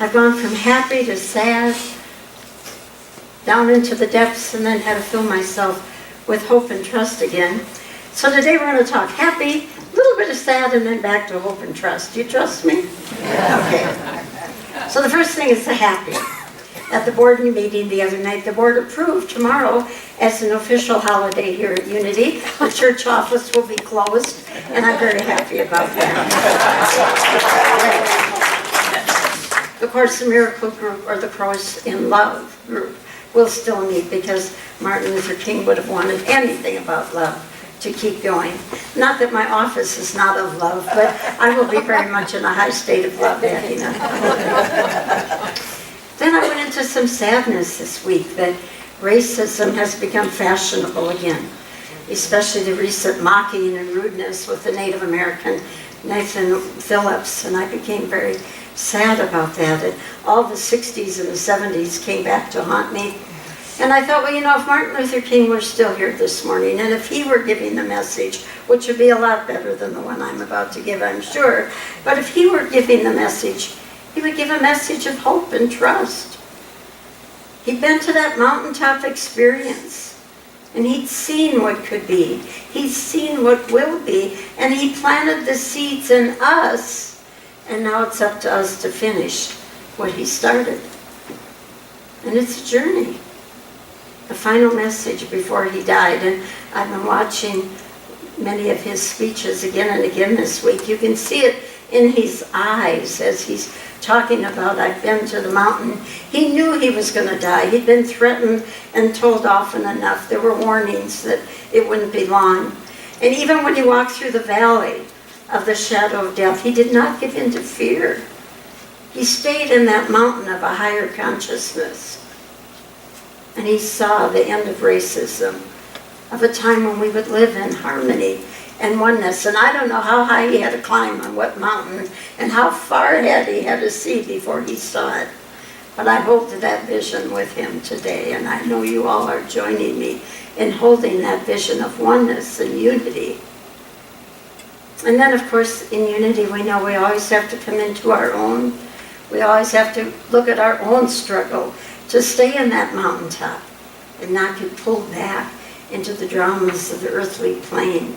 I've gone from happy to sad, down into the depths, and then had to fill myself with hope and trust again. So today we're going to talk happy, a little bit of sad, and then back to hope and trust. Do you trust me? Yeah. Okay. So the first thing is the happy. At the board meeting the other night, the board approved tomorrow as an official holiday here at Unity. The church office will be closed, and I'm very happy about that. The Course in Miracle group, or the Cross in Love group, will still meet because Martin Luther King would have wanted anything about love to keep going. Not that my office is not of love, but I will be very much in a high state of love, Athena. Then I went into some sadness this week that racism has become fashionable again, especially the recent mocking and rudeness with the Native American Nathan Phillips, and I became very sad about that. And all the 60s and the 70s came back to haunt me. And I thought, well, you know, if Martin Luther King were still here this morning, and if he were giving the message, which would be a lot better than the one I'm about to give, I'm sure, but if he were giving the message, he would give a message of hope and trust. He'd been to that mountaintop experience, and he'd seen what could be. He'd seen what will be, and he planted the seeds in us, and now it's up to us to finish what he started. And it's a journey. The final message before he died, and I've been watching many of his speeches again and again this week. You can see it in his eyes as he's talking about, I've been to the mountain. He knew he was going to die. He'd been threatened and told often enough. There were warnings that it wouldn't be long. And even when he walked through the valley of the shadow of death, he did not give in to fear. He stayed in that mountain of a higher consciousness. And he saw the end of racism, of a time when we would live in harmony and oneness. And I don't know how high he had to climb on what mountain and how far ahead he had to see before he saw it. But I hold to that vision with him today, and I know you all are joining me in holding that vision of oneness and unity. And then, of course, in unity, we know we always have to come into our own. We always have to look at our own struggle to stay in that mountaintop and not get pulled back into the dramas of the earthly plane.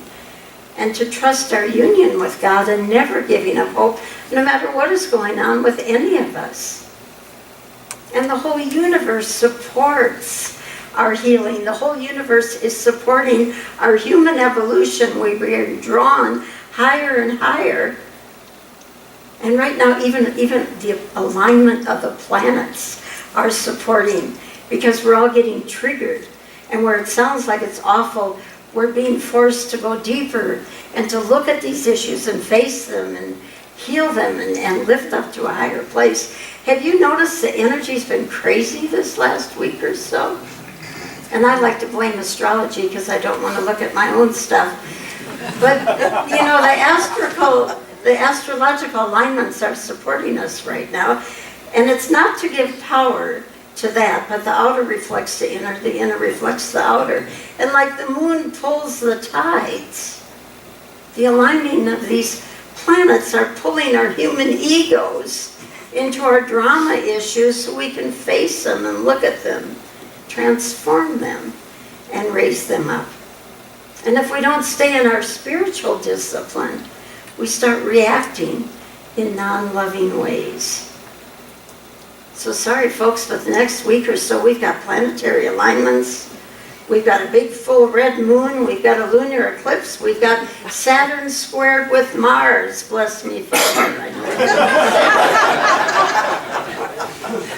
And to trust our union with God and never giving up hope, no matter what is going on with any of us. And the whole universe supports our healing. The whole universe is supporting our human evolution. We are drawn higher and higher. And right now, even the alignment of the planets are supporting, because we're all getting triggered. And where it sounds like it's awful, we're being forced to go deeper and to look at these issues and face them and heal them and lift up to a higher place. Have you noticed the energy's been crazy this last week or so? And I like to blame astrology because I don't want to look at my own stuff. But, you know, the astrological alignments are supporting us right now. And it's not to give power to that, but the outer reflects the inner reflects the outer. And like the moon pulls the tides, the aligning of these planets are pulling our human egos into our drama issues so we can face them and look at them, transform them, and raise them up. And if we don't stay in our spiritual discipline, we start reacting in non-loving ways. So sorry, folks, but the next week or so, we've got planetary alignments. We've got a big full red moon. We've got a lunar eclipse. We've got Saturn squared with Mars. Bless me, Father.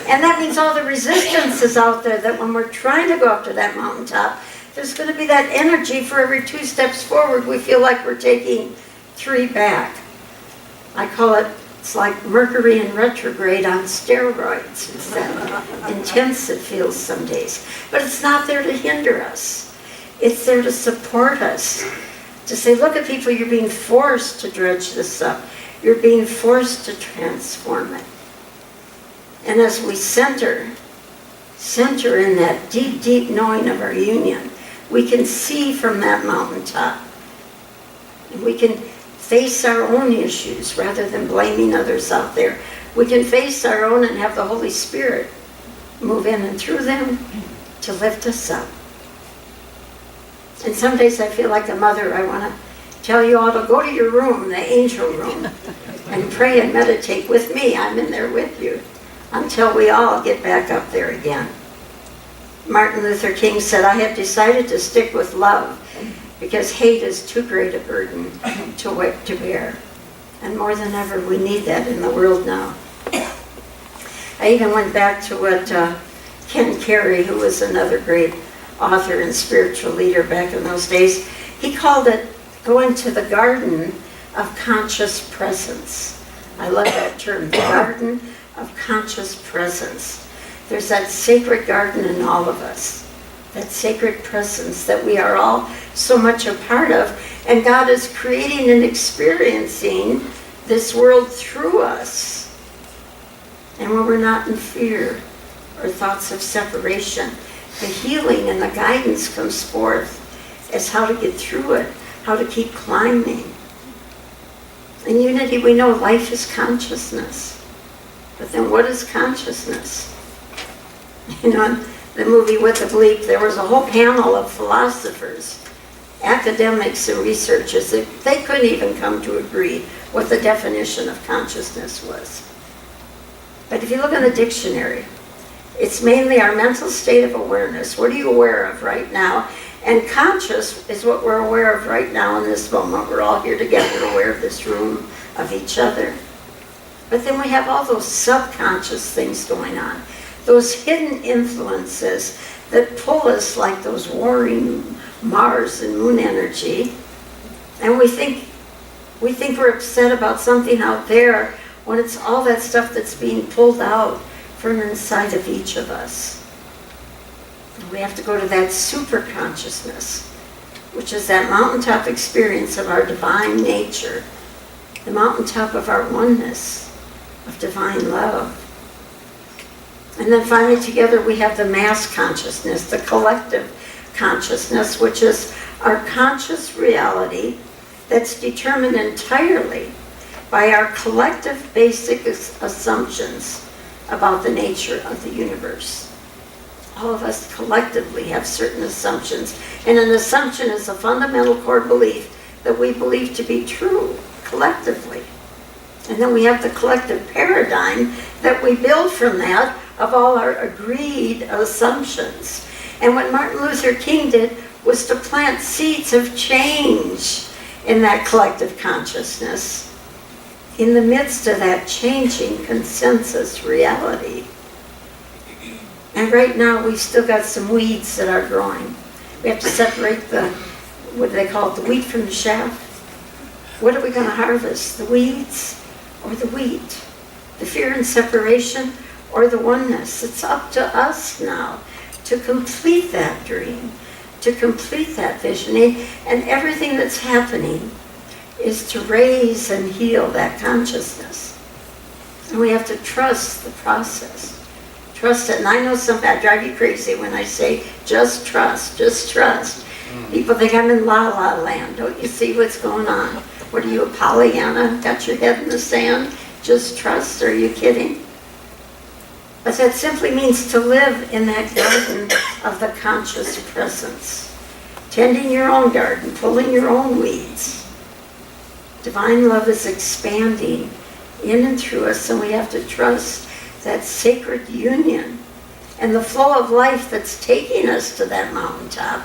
And that means all the resistance is out there, that when we're trying to go up to that mountaintop, there's going to be that energy. For every 2 steps forward, we feel like we're taking 3 back. I call it, it's like Mercury in retrograde on steroids. It's that intense it feels some days. But it's not there to hinder us. It's there to support us. To say, look at people, you're being forced to dredge this up. You're being forced to transform it. And as we center in that deep, deep knowing of our union, we can see from that mountaintop. And we can face our own issues rather than blaming others out there. we can face our own and have the Holy Spirit move in and through them to lift us up. And some days I feel like a mother. I want to tell you all to go to your room, the angel room, and pray and meditate with me. I'm in there with you until we all get back up there again. Martin Luther King said, I have decided to stick with love because hate is too great a burden to bear. And more than ever, we need that in the world now. I even went back to what Ken Carey, who was another great author and spiritual leader back in those days, he called it going to the garden of conscious presence. I love that term, the garden of conscious presence. There's that sacred garden in all of us, that sacred presence that we are all so much a part of, and God is creating and experiencing this world through us. And when we're not in fear or thoughts of separation, the healing and the guidance comes forth as how to get through it, how to keep climbing. In unity, we know life is consciousness. But then what is consciousness? You know, in the movie With the Bleep, there was a whole panel of philosophers, academics and researchers. They couldn't even come to agree what the definition of consciousness was. But if you look in the dictionary, it's mainly our mental state of awareness. What are you aware of right now? And conscious is what we're aware of right now in this moment. We're all here together, aware of this room, of each other. But then we have all those subconscious things going on, those hidden influences that pull us like those warring Mars and moon energy. And we think we're upset about something out there when it's all that stuff that's being pulled out from inside of each of us. We have to go to that super consciousness, which is that mountaintop experience of our divine nature, the mountaintop of our oneness, of divine love. And then finally together we have the mass consciousness, the collective consciousness, which is our conscious reality that's determined entirely by our collective basic assumptions about the nature of the universe. All of us collectively have certain assumptions, and an assumption is a fundamental core belief that we believe to be true collectively. And then we have the collective paradigm that we build from that of all our agreed assumptions. And what Martin Luther King did was to plant seeds of change in that collective consciousness in the midst of that changing consensus reality. And right now we've still got some weeds that are growing. We have to separate what do they call it, the wheat from the chaff. What are we going to harvest, the weeds or the wheat? The fear and separation or the oneness? It's up to us now to complete that dream, to complete that visioning, and everything that's happening is to raise and heal that consciousness. And we have to trust the process. Trust it. And I know I drive you crazy when I say, just trust, just trust. People think I'm in la-la land. Don't you see what's going on? What are you, a Pollyanna? Got your head in the sand? Just trust? Are you kidding? But that simply means to live in that garden of the conscious presence. Tending your own garden, pulling your own weeds. Divine love is expanding in and through us, and we have to trust that sacred union and the flow of life that's taking us to that mountaintop,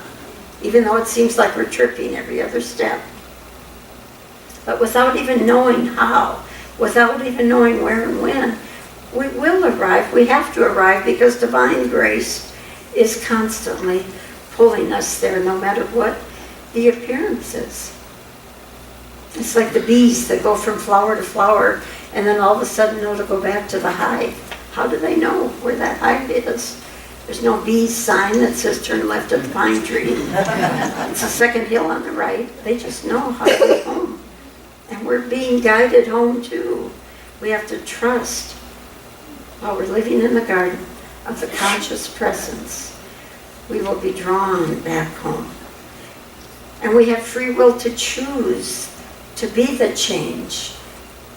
even though it seems like we're tripping every other step. But without even knowing how, without even knowing where and when, we will arrive. We have to arrive because divine grace is constantly pulling us there, no matter what the appearance is. It's like the bees that go from flower to flower and then all of a sudden know to go back to the hive. How do they know where that hive is? There's no bees sign that says turn left at the pine tree. It's the second hill on the right. They just know how to get home. And we're being guided home too. We have to trust while we're living in the garden of the conscious presence. We will be drawn back home. And we have free will to choose to be the change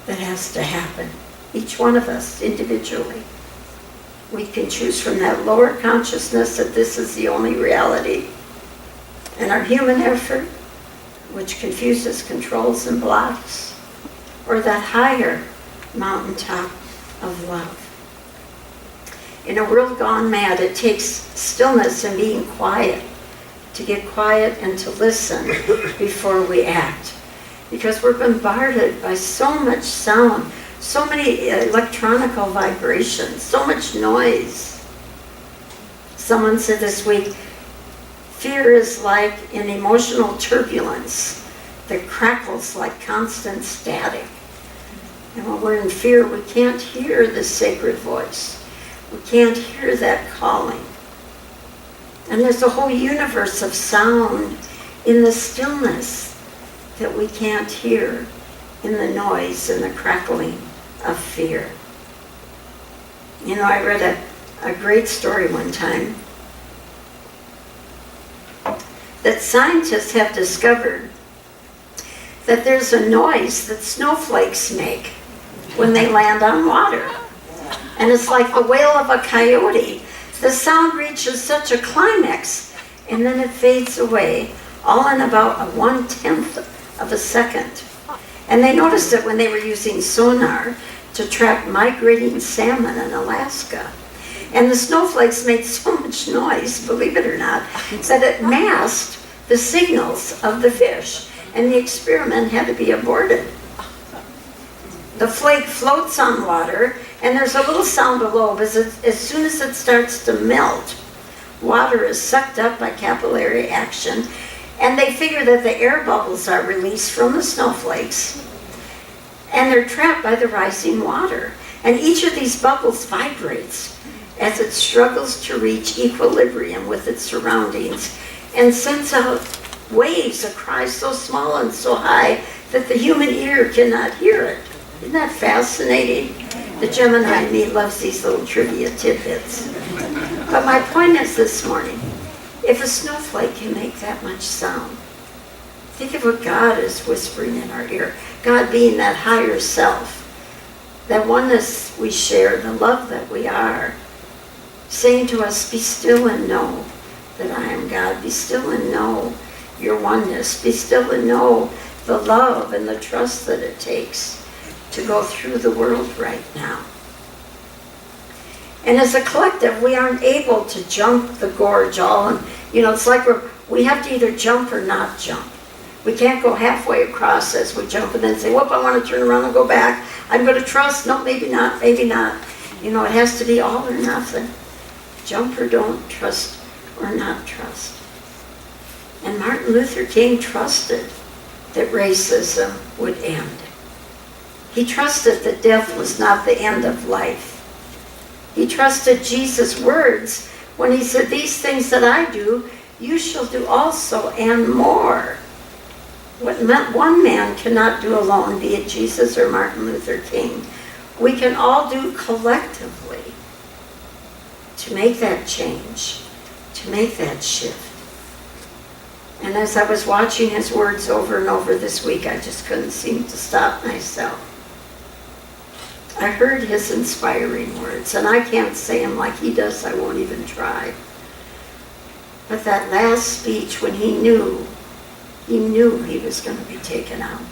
that has to happen each one of us individually. We can choose from that lower consciousness that this is the only reality, and our human effort, which confuses, controls, and blocks, or that higher mountaintop of love. In a world gone mad, it takes stillness and being quiet to get quiet and to listen before we act. Because we're bombarded by so much sound, so many electronical vibrations, so much noise. Someone said this week, fear is like an emotional turbulence that crackles like constant static. And when we're in fear, we can't hear the sacred voice. We can't hear that calling. And there's a whole universe of sound in the stillness that we can't hear in the noise and the crackling of fear. You know, I read a great story one time that scientists have discovered that there's a noise that snowflakes make when they land on water. And it's like the wail of a coyote. The sound reaches such a climax, and then it fades away, all in about a 1/10 of a second. And they noticed it when they were using sonar to track migrating salmon in Alaska. And the snowflakes made so much noise, believe it or not, that it masked the signals of the fish, and the experiment had to be aborted. The flake floats on water, and there's a little sound below, but as soon as it starts to melt, water is sucked up by capillary action, and they figure that the air bubbles are released from the snowflakes, and they're trapped by the rising water. And each of these bubbles vibrates as it struggles to reach equilibrium with its surroundings and sends out waves, a cry so small and so high that the human ear cannot hear it. Isn't that fascinating? The Gemini in me loves these little trivia tidbits. But my point is this morning, if a snowflake can make that much sound, think of what God is whispering in our ear. God being that higher self, that oneness we share, the love that we are, saying to us, be still and know that I am God. Be still and know your oneness. Be still and know the love and the trust that it takes to go through the world right now. And as a collective, we aren't able to jump the gorge all. And, it's like we have to either jump or not jump. We can't go halfway across as we jump and then say, whoop, I want to turn around and go back. I'm going to trust. No, maybe not, maybe not. It has to be all or nothing. Jump or don't, trust or not trust. And Martin Luther King trusted that racism would end. He trusted that death was not the end of life. He trusted Jesus' words when he said, these things that I do, you shall do also and more. What one man cannot do alone, be it Jesus or Martin Luther King, we can all do collectively to make that change, to make that shift. And as I was watching his words over and over this week, I just couldn't seem to stop myself. I heard his inspiring words, and I can't say them like he does, I won't even try. But that last speech, when he knew he was going to be taken out,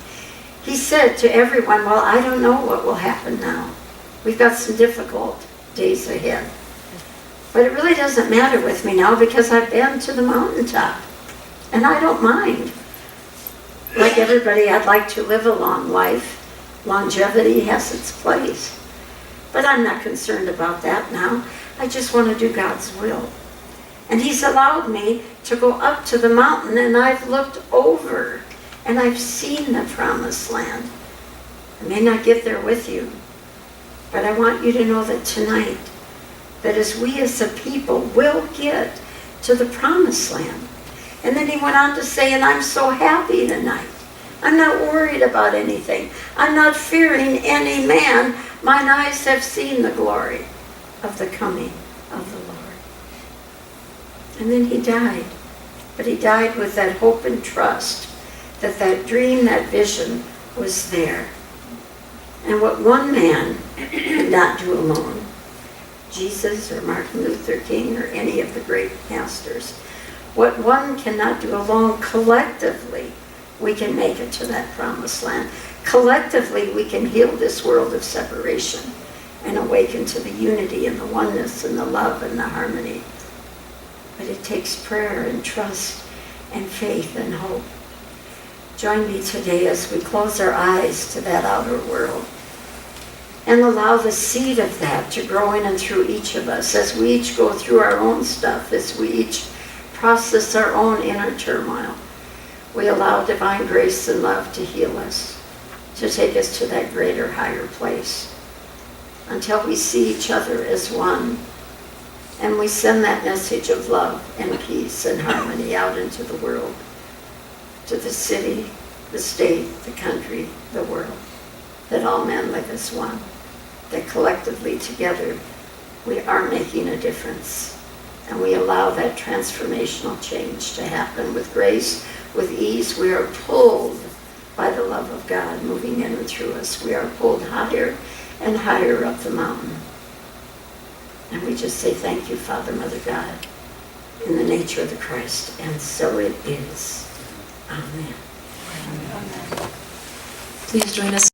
he said to everyone, well, I don't know what will happen now. We've got some difficult days ahead. But it really doesn't matter with me now because I've been to the mountaintop, and I don't mind. Like everybody, I'd like to live a long life. Longevity has its place. But I'm not concerned about that now. I just want to do God's will. And he's allowed me to go up to the mountain, and I've looked over, and I've seen the promised land. I may not get there with you, but I want you to know that tonight, that as we as a people will get to the promised land. And then he went on to say, and I'm so happy tonight. I'm not worried about anything. I'm not fearing any man. Mine eyes have seen the glory of the coming of the Lord. And then he died. But he died with that hope and trust that that dream, that vision was there. And what one man could not do alone, Jesus or Martin Luther King or any of the great pastors, what one cannot do alone, collectively, we can make it to that promised land. Collectively, we can heal this world of separation and awaken to the unity and the oneness and the love and the harmony. But it takes prayer and trust and faith and hope. Join me today as we close our eyes to that outer world and allow the seed of that to grow in and through each of us as we each go through our own stuff, as we each process our own inner turmoil. We allow divine grace and love to heal us, to take us to that greater, higher place until we see each other as one. And we send that message of love and peace and harmony out into the world, to the city, the state, the country, the world, that all men live as one, that collectively together we are making a difference. And we allow that transformational change to happen with grace, with ease. We are pulled by the love of God moving in and through us. We are pulled higher and higher up the mountain. And we just say thank you, Father, Mother God, in the nature of the Christ. And so it is. Amen. Please join us.